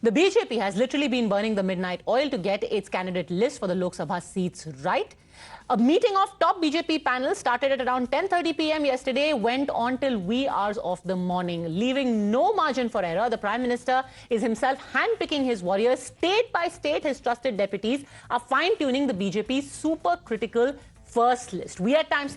The BJP has literally been burning the midnight oil to get its candidate list for the Lok Sabha seats right. A meeting of top BJP panel started at around 10:30 p.m. yesterday, went on till wee hours of the morning, leaving no margin for error. The Prime Minister is himself handpicking his warriors. State by state, his trusted deputies are fine-tuning the BJP's super critical first list. We at Times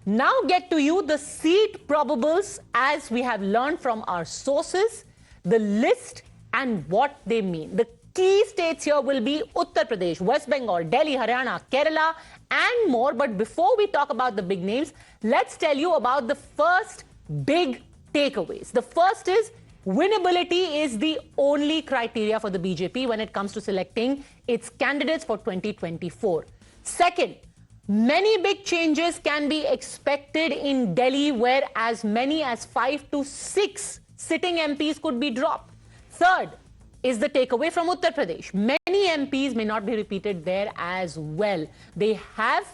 now get to you the seat probables as we have learned from our sources, the list and what they mean. The key states here will be Uttar Pradesh, West Bengal, Delhi, Haryana, Kerala and more. But before we talk about the big names, let's tell you about the first big takeaways. The first is winnability is the only criteria for the BJP when it comes to selecting its candidates for 2024. Second, many big changes can be expected in Delhi, where as many as 5 to 6 sitting MPs could be dropped. Third is the takeaway from Uttar Pradesh. Many MPs may not be repeated there as well. They have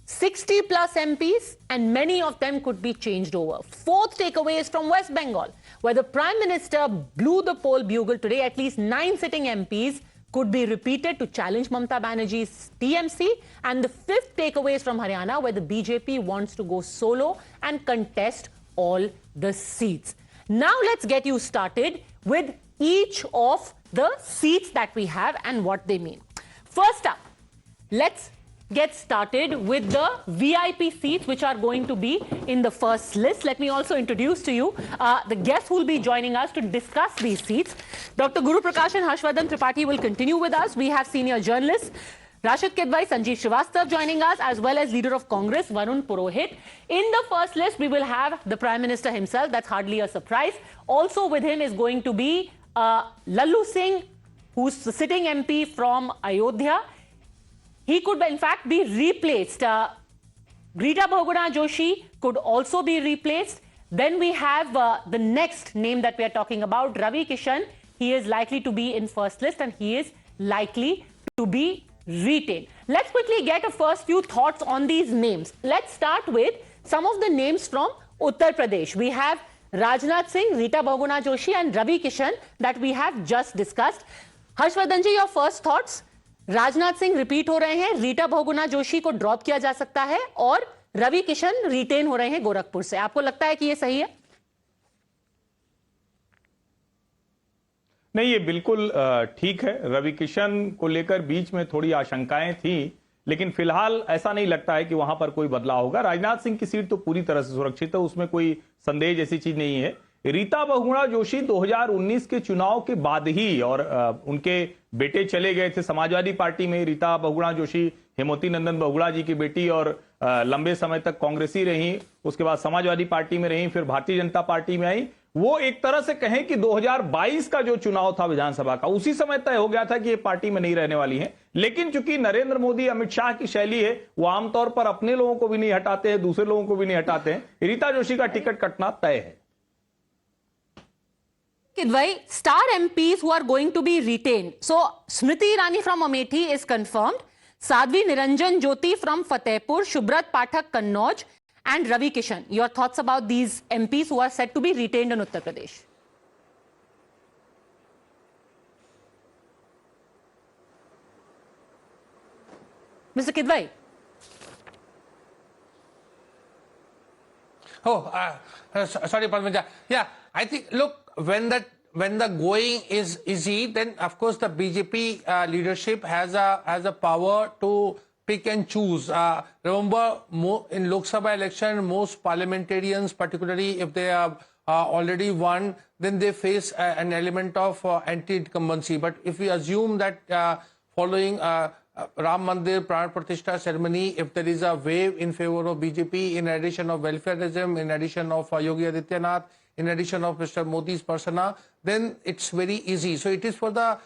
60 plus MPs and many of them could be changed over. Fourth takeaway is from West Bengal, where the Prime Minister blew the poll bugle today. At least 9 sitting MPs could be repeated to challenge Mamata Banerjee's TMC. And the fifth takeaway is from Haryana, where the BJP wants to go solo and contest all the seats. Now let's get you started with each of the seats that we have and what they mean. First up, let's get started with the VIP seats which are going to be in the first list. Let me also introduce to you the guests who will be joining us to discuss these seats. Dr. Guru Prakash and Harshvardhan Tripathi will continue with us. We have senior journalists Rashid Kidwai, Sanjeev Srivastav joining us, as well as leader of Congress, Varun Purohit. In the first list, we will have the Prime Minister himself. That's hardly a surprise. Also with him is going to be Lallu Singh, who's the sitting MP from Ayodhya. He could, in fact, be replaced. Rita Bahuguna Joshi could also be replaced. Then we have the next name that we are talking about, Ravi Kishan. He is likely to be in first list and he is likely to be retained. Let's quickly get a first few thoughts on these names. Let's start with some of the names from Uttar Pradesh. We have Rajnath Singh, Rita Bahuguna Joshi and Ravi Kishan that we have just discussed. Harshvardhan ji, your first thoughts? Rajnath Singh repeat हो रहे हैं, रीटा बहुगुणा जोशी को drop किया जा सकता है और Ravi Kishan retain हो रहे हैं गोरखपुर से. आपको लगता है कि ये सही है? नहीं, ये बिल्कुल ठीक है. रवि किशन को लेकर बीच में थोड़ी आशंकाएं थी, लेकिन फिलहाल ऐसा नहीं लगता है कि वहां पर कोई बदलाव होगा. राजनाथ सिंह की सीट तो पूरी तरह से सुरक्षित है, उसमें कोई संदेह जैसी चीज नहीं है. रीता बहुगुणा जोशी 2019 के चुनाव के बाद ही, और उनके बेटे चले गए थे समाजवादी पार्टी में. रीता बहुगुणा जोशी हेमवती नंदन बहुगुणा जी की बेटी और लंबे समय तक कांग्रेसी रही, उसके बाद समाजवादी पार्टी में रही, फिर भारतीय जनता पार्टी में आई. वो एक तरह से कहें कि 2022 का जो चुनाव था विधानसभा का, उसी समय तय हो गया था कि ये पार्टी में नहीं रहने वाली है. लेकिन चूंकि नरेंद्र मोदी अमित शाह की शैली है, वो आमतौर पर अपने लोगों को भी नहीं हटाते हैं, दूसरे लोगों को भी नहीं हटाते हैं. रीता जोशी का टिकट कटना तय है. Kidwai, star MPs who are going to be retained. So, Smriti Irani from Amethi is confirmed. Sadhvi Niranjan Jyoti from Fatehpur, Shubrat Pathak Kannauj and Ravi Kishan. Your thoughts about these MPs who are set to be retained in Uttar Pradesh? Mr. Kidwai. Sorry, Padmaja. Yeah, I think, look, when the going is easy, then of course the BJP leadership has a power to pick and choose. Remember, in Lok Sabha election, most parliamentarians, particularly if they have already won, then they face an element of anti-incumbency. But if we assume that following Ram Mandir Pran Pratishtha ceremony, if there is a wave in favor of BJP, in addition of welfareism, in addition of Yogi Adityanath, in addition of Mr. Modi's persona, then it's very easy. So it is for the,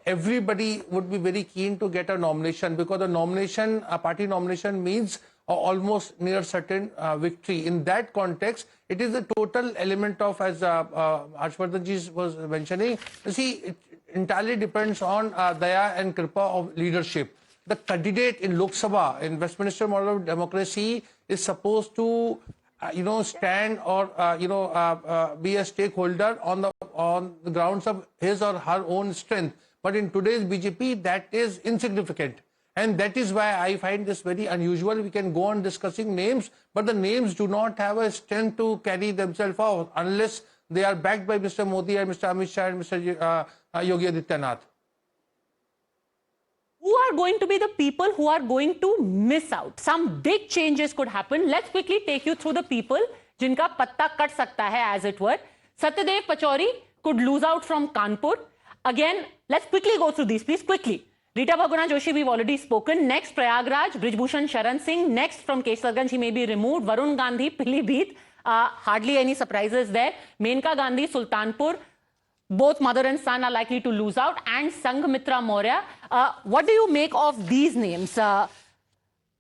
everybody would be very keen to get a nomination, because the nomination, a party nomination means almost near certain victory. In that context, it is the total element of, as Harshvardhan ji was mentioning, you see, it entirely depends on Daya and Kripa of leadership. The candidate in Lok Sabha, in Westminster model of democracy, is supposed to stand or be a stakeholder on the grounds of his or her own strength. But in today's BJP, that is insignificant. And that is why I find this very unusual. We can go on discussing names, but the names do not have a strength to carry themselves out unless they are backed by Mr. Modi and Mr. Amit Shah and Mr. Yogi Adityanath. Who are going to be the people who are going to miss out? Some big changes could happen. Let's quickly take you through the people jinka patta kat sakta hai, as it were. Satyadev Pachauri could lose out from Kanpur. Again, let's quickly go through these, please, quickly. Rita Bahuguna Joshi, we've already spoken. Next, Prayagraj, Brijbhushan Sharan Singh. Next, from Kesarganj, he may be removed. Varun Gandhi, Pilibhit. Hardly any surprises there. Menka Gandhi, Sultanpur. Both mother and son are likely to lose out. And Sanghamitra Maurya. What do you make of these names? Sanjeev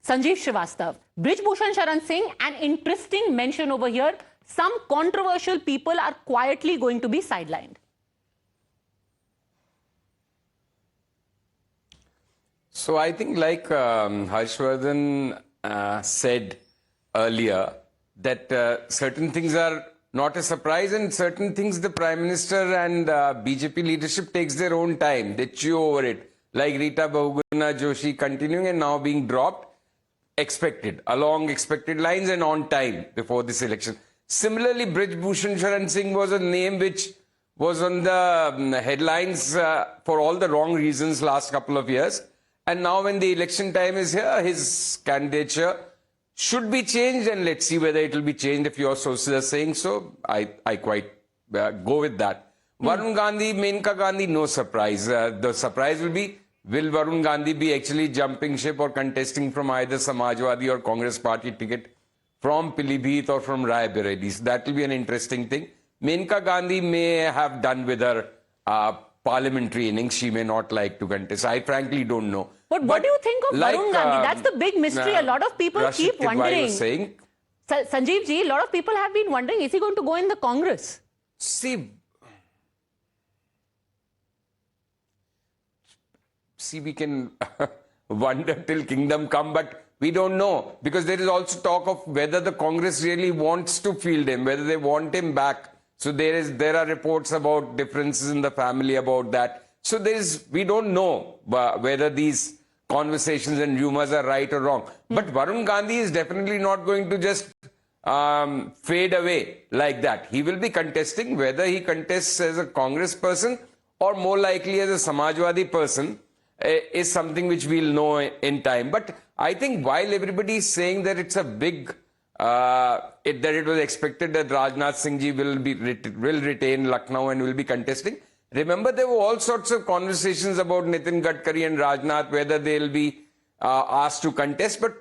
Srivastava, Brijbhushan Sharan Singh, an interesting mention over here. Some controversial people are quietly going to be sidelined. So I think like Harshvardhan said earlier, that certain things are not a surprise and certain things the Prime Minister and BJP leadership takes their own time. They chew over it. Like Rita Bahuguna Joshi continuing and now being dropped, expected, along expected lines and on time before this election. Similarly, Brijbhushan Sharan Singh was a name which was on the headlines for all the wrong reasons last couple of years. And now when the election time is here, his candidature should be changed, and let's see whether it will be changed if your sources are saying so. I quite go with that. Varun Gandhi, Menka Gandhi, no surprise. The surprise will be, will Varun Gandhi be actually jumping ship or contesting from either Samajwadi or Congress party ticket from Pilibhit or from Rai Bareli? So that will be an interesting thing. Menka Gandhi may have done with her parliamentary innings. She may not like to contest. I frankly don't know. But what do you think of Varun Gandhi? That's the big mystery. A lot of people keep wondering. Sanjeev ji, a lot of people have been wondering, is he going to go in the Congress? See, we can wonder till kingdom come, but we don't know, because there is also talk of whether the Congress really wants to field him, whether they want him back. So there are reports about differences in the family about that. So we don't know whether these conversations and rumors are right or wrong. But Varun Gandhi is definitely not going to just fade away like that. He will be contesting. Whether he contests as a Congress person or more likely as a Samajwadi person is something which we'll know in time. But I think while everybody is saying that it's a big, that it was expected that Rajnath Singh ji will retain Lucknow and will be contesting. Remember, there were all sorts of conversations about Nitin Gadkari and Rajnath, whether they'll be asked to contest. But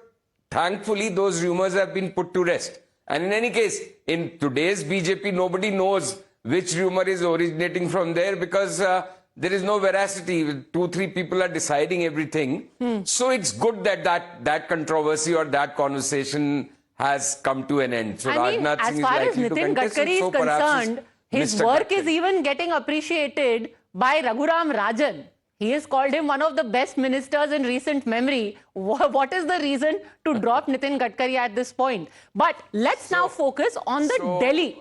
thankfully, those rumors have been put to rest. And in any case, in today's BJP, nobody knows which rumor is originating from there, because there is no veracity. 2-3 people are deciding everything. So it's good that that controversy or that conversation has come to an end. So I mean, Rajnath Singh as far as is likely Nitin to contest, Gadkari is concerned, his Mr. work Gadkari is even getting appreciated by Raghuram Rajan. He has called him one of the best ministers in recent memory. What is the reason to drop Nitin Gadkari at this point? But let's now focus on the Delhi.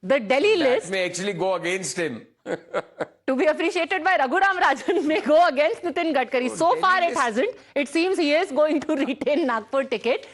The Delhi list. That may actually go against him. To be appreciated by Raghuram Rajan may go against Nitin Gadkari. So far it hasn't. It seems he is going to retain Nagpur ticket.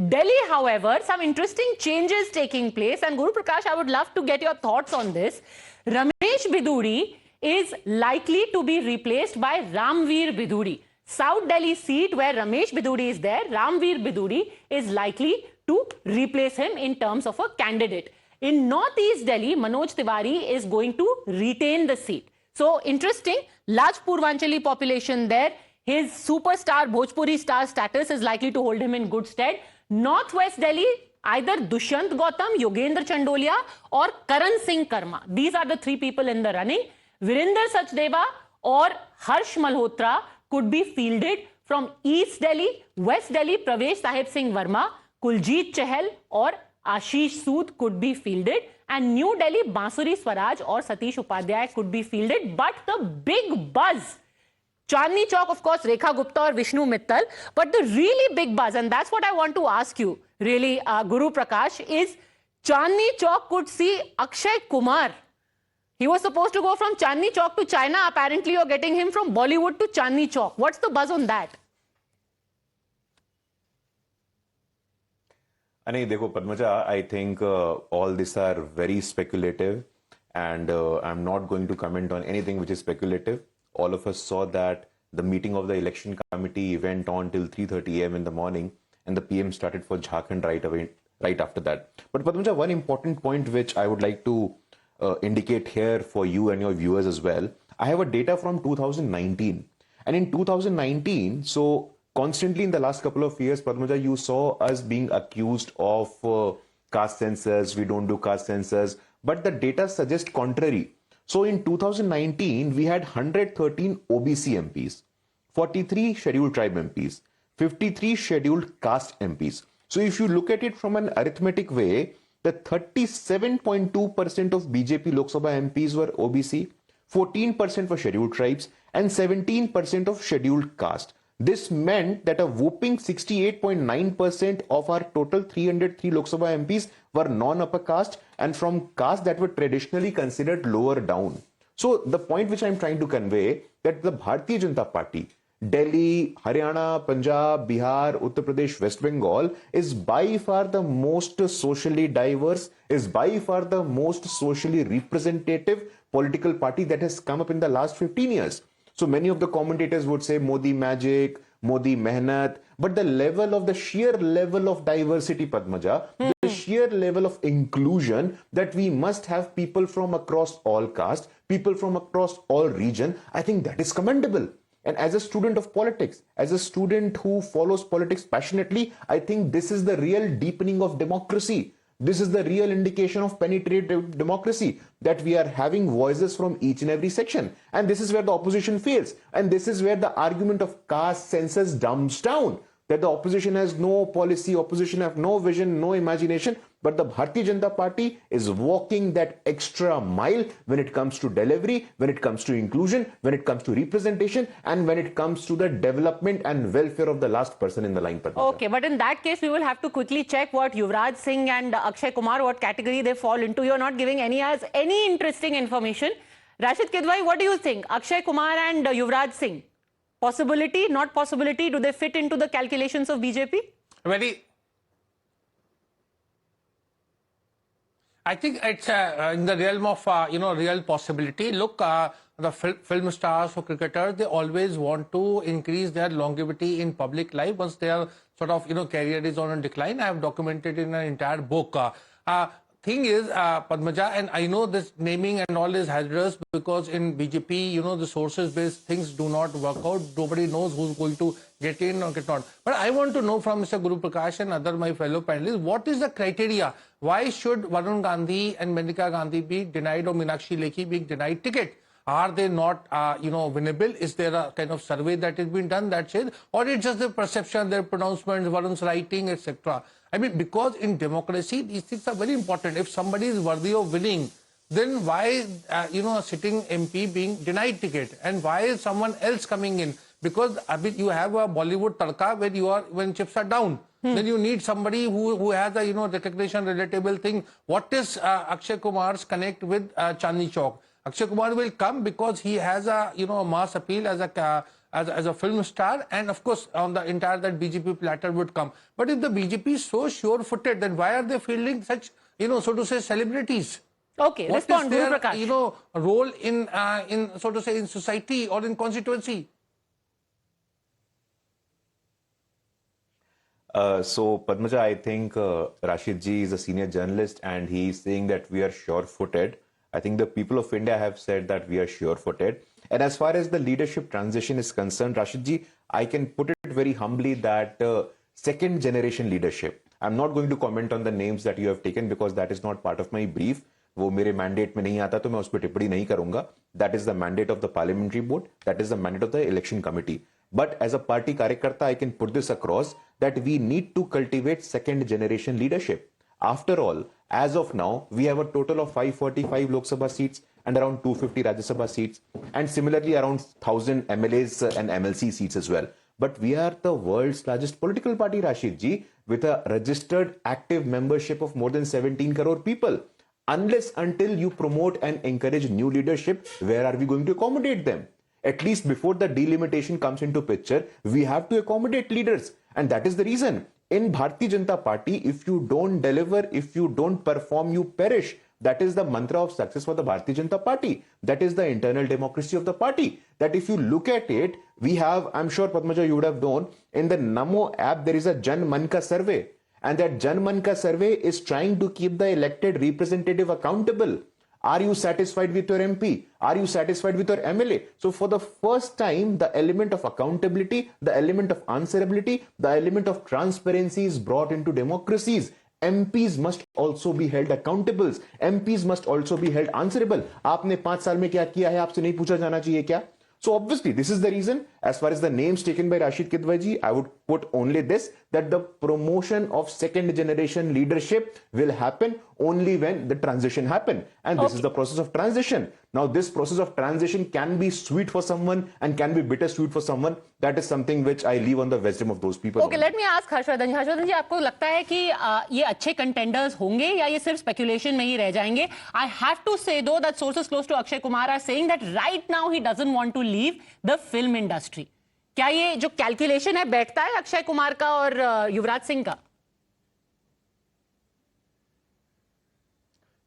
Delhi, however, some interesting changes taking place. And Guru Prakash, I would love to get your thoughts on this. Ramesh Biduri is likely to be replaced by Ramveer Biduri. South Delhi seat where Ramesh Biduri is there, Ramveer Biduri is likely to replace him in terms of a candidate. In Northeast Delhi, Manoj Tiwari is going to retain the seat. So interesting, large Purvanchali population there. His superstar, Bhojpuri star status is likely to hold him in good stead. Northwest Delhi, either Dushyant Gautam, Yogendra Chandolia or Karan Singh Karma. These are the 3 people in the running. Virinder Sachdeva or Harsh Malhotra could be fielded from East Delhi. West Delhi, Pravesh Sahib Singh Verma, Kuljit Chahal or Ashish Sood could be fielded. And New Delhi, Bansuri Swaraj or Satish Upadhyay could be fielded. But the big buzz Chandni Chowk, of course, Rekha Gupta or Vishnu Mittal. But the really big buzz, and that's what I want to ask you, really, Guru Prakash, is Chandni Chowk could see Akshay Kumar. He was supposed to go from Chandni Chowk to China. Apparently, you're getting him from Bollywood to Chandni Chowk. What's the buzz on that? Dekho, Padmaja, I think all these are very speculative, and I'm not going to comment on anything which is speculative. All of us saw that the meeting of the election committee went on till 3:30 a.m. in the morning, and the PM started for Jharkhand right after that. But Padmaja, one important point which I would like to indicate here for you and your viewers as well. I have a data from 2019, and in 2019, so constantly in the last couple of years, Padmaja, you saw us being accused of caste census. We don't do caste census, but the data suggests contrary. So in 2019, we had 113 OBC MPs, 43 scheduled tribe MPs, 53 scheduled caste MPs. So if you look at it from an arithmetic way, the 37.2% of BJP Lok Sabha MPs were OBC, 14% were scheduled tribes, and 17% of scheduled caste. This meant that a whooping 68.9% of our total 303 Lok Sabha MPs were non-upper caste and from caste that were traditionally considered lower down. So the point which I'm trying to convey that the Bharatiya Janata Party, Delhi, Haryana, Punjab, Bihar, Uttar Pradesh, West Bengal is by far the most socially diverse, is by far the most socially representative political party that has come up in the last 15 years. So many of the commentators would say Modi magic, Modi mehnat, but the sheer level of diversity, Padmaja, the sheer level of inclusion that we must have people from across all castes, people from across all region, I think that is commendable. And as a student of politics, as a student who follows politics passionately, I think this is the real deepening of democracy. This is the real indication of penetrative democracy, that we are having voices from each and every section. And this is where the opposition fails. And this is where the argument of caste census dumps down, that the opposition has no policy, opposition have no vision, no imagination. But the Bharatiya Janata Party is walking that extra mile when it comes to delivery, when it comes to inclusion, when it comes to representation, and when it comes to the development and welfare of the last person in the line. Padmaja. Okay, but in that case, we will have to quickly check what Yuvraj Singh and Akshay Kumar, what category they fall into. You're not giving any interesting information. Rashid Kidwai, what do you think? Akshay Kumar and Yuvraj Singh, possibility, not possibility? Do they fit into the calculations of BJP? I think it's in the realm of, real possibility. Look, the film stars or cricketers, they always want to increase their longevity in public life once their sort of, career is on a decline. I have documented in an entire book. Thing is, Padmaja, and I know this naming and all is hazardous because in BJP, the sources-based things do not work out. Nobody knows who's going to get in or get not. But I want to know from Mr. Guru Prakash and other my fellow panelists, what is the criteria? Why should Varun Gandhi and Menika Gandhi be denied or Meenakshi Lekhi being denied ticket? Are they not, winnable? Is there a kind of survey that has been done that says, or it's just the perception, their pronouncements, Varun's writing, etc.? I mean, because in democracy, these things are very important. If somebody is worthy of winning, then why, a sitting MP being denied ticket? And why is someone else coming in? Because you have a Bollywood tadka when chips are down. Then you need somebody who has a, recognition, relatable thing. What is Akshay Kumar's connect with Chandni Chowk? Akshay Kumar will come because he has a, mass appeal as a film star, and of course on the entire that BJP platter would come. But if the BJP is so sure-footed, then why are they fielding such, so to say, celebrities? Okay, what respond, is their, Guru Prakash. Role in so to say, in society or in constituency? So Padmaja, I think Rashid ji is a senior journalist and he is saying that we are sure-footed. I think the people of India have said that we are sure-footed. And as far as the leadership transition is concerned, Rashid ji, I can put it very humbly that second generation leadership. I'm not going to comment on the names that you have taken because that is not part of my brief. वो मेरे mandate में नहीं आता तो मैं उस पर टिप्पणी नहीं करूंगा. That is the mandate of the parliamentary board. That is the mandate of the election committee. But as a party karyakarta, I can put this across that we need to cultivate second generation leadership. After all, as of now, we have a total of 545 Lok Sabha seats and around 250 Rajya Sabha seats, and similarly around 1,000 MLAs and MLC seats as well. But we are the world's largest political party, Rashid ji, with a registered active membership of more than 17 crore people. Unless until you promote and encourage new leadership, where are we going to accommodate them? At least before the delimitation comes into picture, we have to accommodate leaders. And that is the reason. In Bharatiya Janata Party, if you don't deliver, if you don't perform, you perish. That is the mantra of success for the Bharatiya Janata Party. That is the internal democracy of the party. That if you look at it, we have, I'm sure Padmaja you would have known, in the Namo app, there is a Jan Man Ka survey. And that Jan Man Ka survey is trying to keep the elected representative accountable. Are you satisfied with your MP? Are you satisfied with your MLA? So for the first time, the element of accountability, the element of answerability, the element of transparency is brought into democracies. MPs must also be held accountable. MPs must also be held answerable. आपने 5 साल में क्या किया है, आपसे नहीं पूछा जाना चाहिए क्या? So obviously, this is the reason, as far as the names taken by Rashid Kidwaji, I would put only this, that the promotion of second generation leadership will happen only when the transition happen. And this is the process of transition. Now, this process of transition can be sweet for someone and can be bittersweet for someone. That is something which I leave on the wisdom of those people. Okay, let me ask Harshvardhan ji. Harshvardhan ji, आपको लगता है कि ये अच्छे contenders होंगे या ये सिर्फ speculation में ही रह जाएंगे? I have to say though that sources close to Akshay Kumar are saying that right now he doesn't want to leave the film industry. क्या ये जो calculation है बैठता है अक्षय कुमार का और युवराज सिंह का?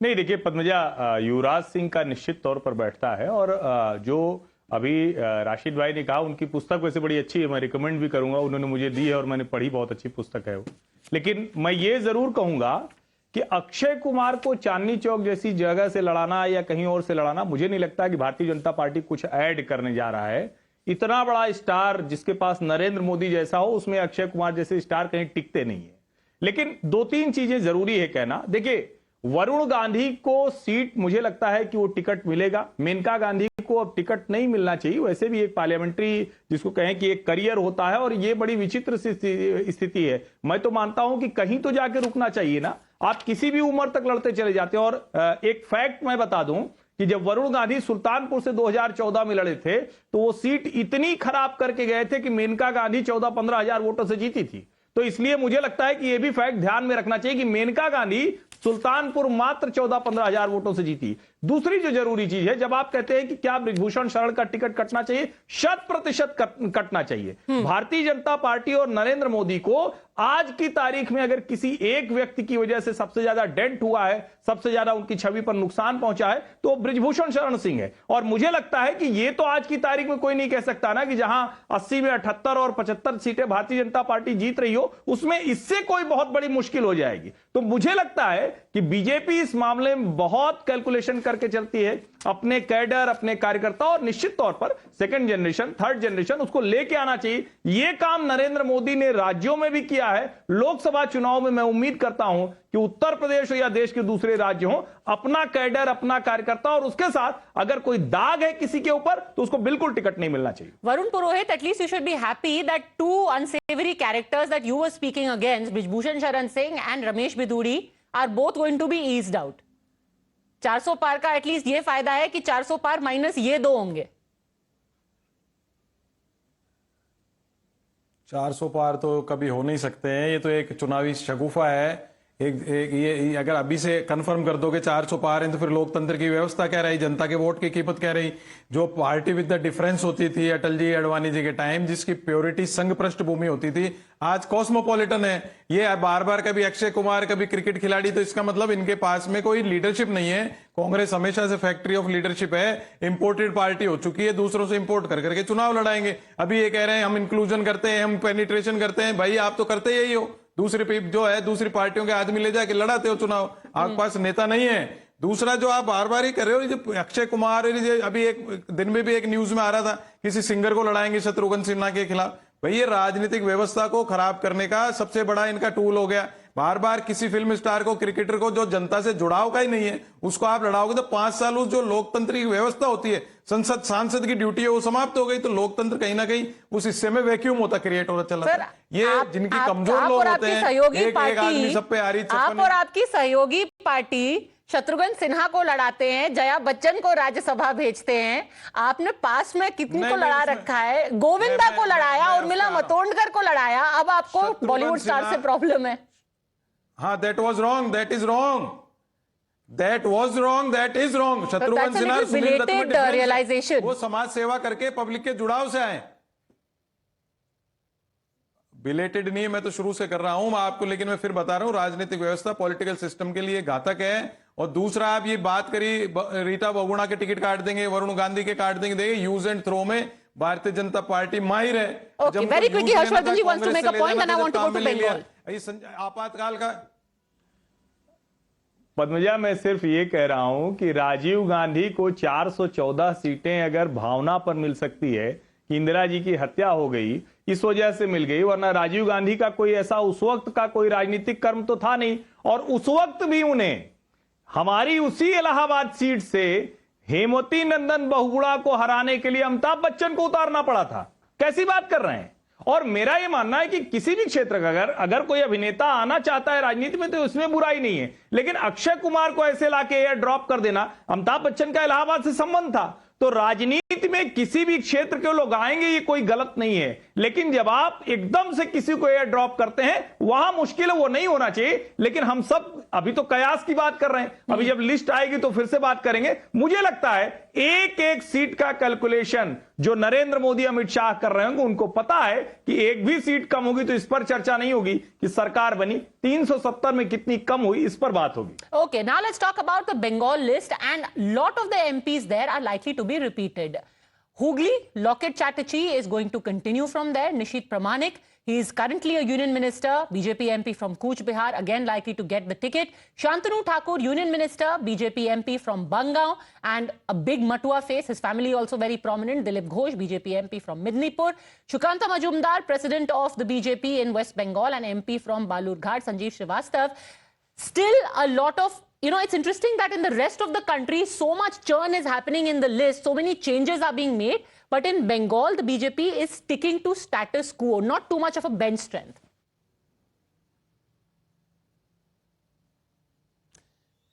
नहीं, देखिए पद्मजा, युवराज सिंह का निश्चित तौर पर बैठता है। और जो अभी राशिद भाई ने कहा, उनकी पुस्तक वैसे बड़ी अच्छी है, मैं रिकमेंड भी करूंगा, उन्होंने मुझे दी है और मैंने पढ़ी, बहुत अच्छी पुस्तक है वो। लेकिन मैं ये जरूर कहूंगा कि अक्षय कुमार को चांदनी चौक जैसी जगह से लड़ाना या कहीं और से लड़ाना, मुझे नहीं लगता कि भारतीय जनता पार्टी कुछ ऐड करने जा रहा है। इतना बड़ा स्टार जिसके पास नरेंद्र मोदी जैसा हो, उसमें अक्षय कुमार जैसे स्टार कहीं टिकते नहीं है। लेकिन 2-3 चीजें जरूरी है कहना। देखिए, वरुण गांधी को सीट, मुझे लगता है कि वो टिकट मिलेगा। मेनका गांधी को अब टिकट नहीं मिलना चाहिए। वैसे भी एक पार्लियामेंट्री, जिसको कहें कि एक करियर होता है, और ये बड़ी विचित्र स्थिति है। मैं तो मानता हूं कि कहीं तो जाके रुकना चाहिए ना। आप किसी भी उम्र तक लड़ते चले जाते हैं। और एक फैक्ट मैं बता दूं कि जब वरुण गांधी सुल्तानपुर से 2014 में लड़े थे, तो वो सीट इतनी खराब करके गए थे कि मेनका गांधी 14-15 हजार वोटों से जीती थी। तो इसलिए मुझे लगता है कि यह भी फैक्ट ध्यान में रखना चाहिए कि मेनका गांधी सुल्तानपुर मात्र 14-15 हजार वोटों से जीती। दूसरी जो जरूरी चीज है, जब आप कहते हैं कि क्या ब्रिजभूषण शरण का टिकट कटना चाहिए, 100% कटना चाहिए। भारतीय जनता पार्टी और नरेंद्र मोदी को आज की तारीख में अगर किसी एक व्यक्ति की वजह से सबसे ज्यादा डेंट हुआ है, सबसे ज्यादा उनकी छवि पर नुकसान पहुंचा है, तो ब्रिजभूषण शरण सिंह है। और मुझे लगता है कि यह तो आज की तारीख में कोई नहीं कह सकता ना कि जहां 80 में 78 और 75 सीटें भारतीय जनता पार्टी जीत रही हो, उसमें इससे कोई बहुत बड़ी मुश्किल हो जाएगी। तो मुझे लगता है कि बीजेपी इस मामले में बहुत कैलकुलेशन करके चलती है, अपने कैडर, अपने कार्यकर्ता, और निश्चित तौर पर सेकंड जनरेशन, थर्ड जनरेशन उसको लेके आना चाहिए। यह काम नरेंद्र मोदी ने राज्यों में भी किया है। लोकसभा चुनाव में मैं उम्मीद करता हूं कि उत्तर प्रदेश हो या देश के दूसरे राज्य हो, अपना कैडर, अपना कार्यकर्ता, और उसके साथ अगर कोई दाग है किसी के ऊपर, तो उसको बिल्कुल टिकट नहीं मिलना चाहिए। Varun Purohit, at least you should be happy that 2 unsavory characters that you were speaking against, Brij Sharan Singh and Ramesh Biduri, are both going to be eased out. 400 पार का एटलीस्ट ये फायदा है कि 400 power minus ये 2 होंगे। 400 पार तो कभी हो नहीं सकते हैं। ये तो एक चुनावी शगुफा है। ये अगर अभी से कंफर्म कर दोगे 400 पार हैं, तो फिर लोकतंत्र की व्यवस्था क्या रही, जनता के वोट की कीमत क्या रही। जो पार्टी विद द डिफरेंस होती थी अटल जी, अडवाणी जी के टाइम, जिसकी प्योरिटी संघ पृष्ठभूमि होती थी, आज कॉस्मोपॉलिटन है। ये बार बार कभी अक्षय कुमार, कभी क्रिकेट खिलाड़ी, तो इसका मतलब इनके पास में कोई लीडरशिप नहीं है। कांग्रेस हमेशा से फैक्ट्री ऑफ लीडरशिप है, इंपोर्टेड पार्टी हो चुकी है, दूसरों से इंपोर्ट कर करके चुनाव लड़ाएंगे। अभी ये कह रहे हैं हम इंक्लूजन करते हैं, हम पेनिट्रेशन करते हैं। भाई आप तो करते यही हो, दूसरी पार्टियों के आदमी ले जाके लड़ाते हो चुनाव, आपके पास नेता नहीं है। दूसरा जो आप बार बार ही कर रहे हो, जो अक्षय कुमार, अभी एक दिन में भी एक न्यूज में आ रहा था, किसी सिंगर को लड़ाएंगे शत्रुघ्न सिन्हा के खिलाफ। भाई ये राजनीतिक व्यवस्था को खराब करने का सबसे बड़ा इनका टूल हो गया। बार बार किसी फिल्म स्टार को, क्रिकेटर को, जो जनता से जुड़ाव का ही नहीं है, उसको आप लड़ाओगे तो 5 साल उस जो लोकतंत्र की व्यवस्था होती है, संसद सांसद की ड्यूटी है, वो समाप्त हो गई। तो लोकतंत्र कहीं ना कहीं उस हिस्से में वैक्यूम होता, क्रिएट होता चला। ये जिनकी कमजोर लोग होते हैं, एक आदमी सब पे आ रही, आप और आपकी सहयोगी पार्टी शत्रुघ्न सिन्हा को लड़ाते हैं, जया बच्चन को राज्यसभा भेजते हैं। आपने पास में कितनी को लड़ा रखा है? गोविंदा को लड़ाया, उर्मिला मातोंडकर को लड़ाया, अब आपको बॉलीवुड स्टार से प्रॉब्लम है। हाँ, that was wrong, that is wrong. That was wrong, that is wrong. Shatrughan Sinha, Sunil Dutt में difference है। वो समाज सेवा करके पब्लिक के जुड़ाव से आए। बिलेटेड नहीं है, मैं तो शुरू से कर रहा हूं आपको, लेकिन मैं फिर बता रहा हूं, राजनीतिक व्यवस्था पॉलिटिकल सिस्टम के लिए घातक है। और दूसरा, आप ये बात करी रीता बहुगुणा के टिकट काट देंगे, वरुण गांधी के काट देंगे, यूज एंड थ्रो में भारतीय जनता पार्टी माहिर है। Okay, very quickly, Harshvardhan ji wants to make a point and I want to go to Bengal. आपातकाल का पद्मजा, मैं सिर्फ ये कह रहा हूं कि राजीव गांधी को 414 सीटें अगर भावना पर मिल सकती है कि इंदिरा जी की हत्या हो गई, इस वजह से मिल गई, वरना राजीव गांधी का कोई ऐसा उस वक्त का कोई राजनीतिक कर्म तो था नहीं। और उस वक्त भी उन्हें हमारी उसी इलाहाबाद सीट से हेमवती नंदन बहुगुणा को हराने के लिए अमिताभ बच्चन को उतारना पड़ा था। कैसी बात कर रहे हैं? और मेरा यह मानना है कि किसी भी क्षेत्र का अगर कोई अभिनेता आना चाहता है राजनीति में तो उसमें बुराई नहीं है, लेकिन अक्षय कुमार को ऐसे लाके एयर ड्रॉप कर देना, अमिताभ बच्चन का इलाहाबाद से संबंध था, तो राजनीति में किसी भी क्षेत्र के लोग आएंगे, ये कोई गलत नहीं है। लेकिन जब आप एकदम से किसी को एयर ड्रॉप करते हैं, वहां मुश्किल है, वो नहीं होना चाहिए। लेकिन हम सब अभी तो कयास की बात कर रहे हैं, अभी जब लिस्ट आएगी तो फिर से बात करेंगे। मुझे लगता है एक एक सीट का कैलकुलेशन जो नरेंद्र मोदी अमित शाह कर रहे होंगे, उनको पता है कि एक भी सीट कम होगी तो इस पर चर्चा नहीं होगी कि सरकार बनी, 370 में कितनी कम हुई, इस पर बात होगी। Okay, now let's talk about the Bengal list, and lot of the MPs there are likely to be repeated. Hooghly, Loket Chatterjee is going to continue from there. Nishit Pramanik, he is currently a union minister, BJP MP from Cooch Behar, again likely to get the ticket. Shantanu Thakur, union minister, BJP MP from Bangaon, and a big Matua face, his family also very prominent, Dilip Ghosh, BJP MP from Midnipur. Shukanta Majumdar, president of the BJP in West Bengal and MP from Balurghat, Sanjeev Srivastav. Still a lot of, it's interesting that in the rest of the country, so much churn is happening in the list, so many changes are being made. But in Bengal, the BJP is sticking to status quo, not too much of a bench strength.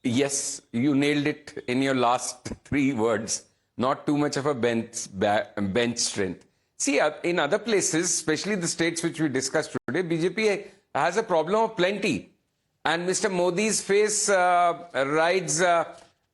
Yes, you nailed it in your last 3 words. Not too much of a bench strength. See, in other places, especially the states which we discussed today, BJP has a problem of plenty. And Mr. Modi's face rides,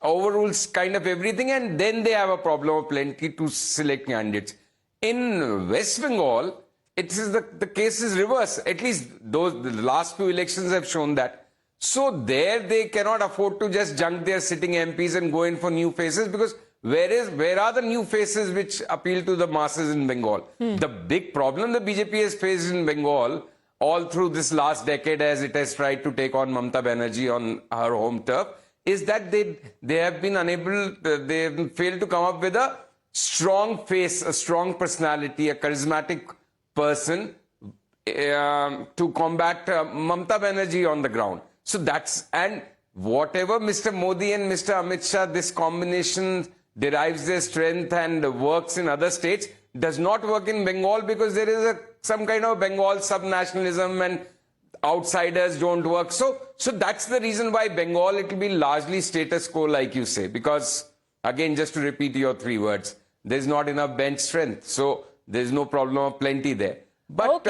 overrules kind of everything, and then they have a problem of plenty to select candidates. In West Bengal, the case is reverse. At least the last few elections have shown that. So there they cannot afford to just junk their sitting MPs and go in for new faces, because where are the new faces which appeal to the masses in Bengal? The big problem the BJP has faced in Bengal all through this last decade, as it has tried to take on Mamata Banerjee on her home turf, is that they have been unable, they have failed to come up with a strong face, a strong personality, a charismatic person to combat Mamata Banerjee on the ground. So and whatever Mr. Modi and Mr. Amit Shah, this combination derives their strength and works in other states, does not work in Bengal, because there is some kind of Bengal sub-nationalism and outsiders don't work. So that's the reason why Bengal, it will be largely status quo, like you say, because again, just to repeat your 3 words, there's not enough bench strength. So there's no problem of plenty there. But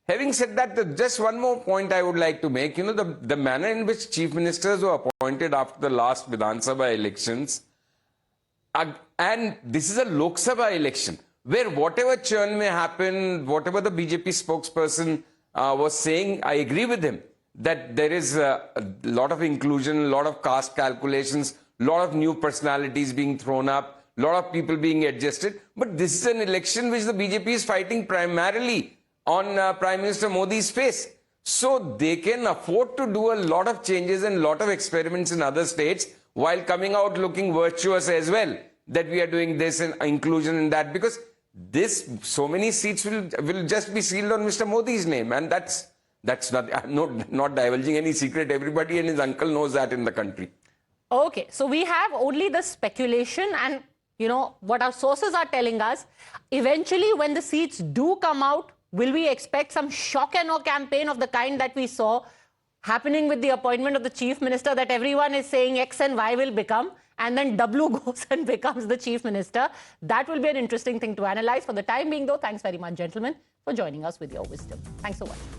having said that, just one more point I would like to make, the manner in which chief ministers were appointed after the last Vidhan Sabha elections, and this is a Lok Sabha election, where whatever churn may happen, whatever the BJP spokesperson was saying, I agree with him, that there is a lot of inclusion, a lot of caste calculations, a lot of new personalities being thrown up, a lot of people being adjusted. But this is an election which the BJP is fighting primarily on Prime Minister Modi's face. So they can afford to do a lot of changes and a lot of experiments in other states while coming out looking virtuous as well, that we are doing this and inclusion in that, because so many seats will just be sealed on Mr. Modi's name, and that's not, I'm not divulging any secret. Everybody and his uncle knows that in the country. Okay, so we have only the speculation and what our sources are telling us. Eventually, when the seats do come out, will we expect some shock and awe campaign of the kind that we saw happening with the appointment of the chief minister, that everyone is saying X and Y will become, and then W goes and becomes the chief minister. That will be an interesting thing to analyze. For the time being, though, thanks very much, gentlemen, for joining us with your wisdom. Thanks so much.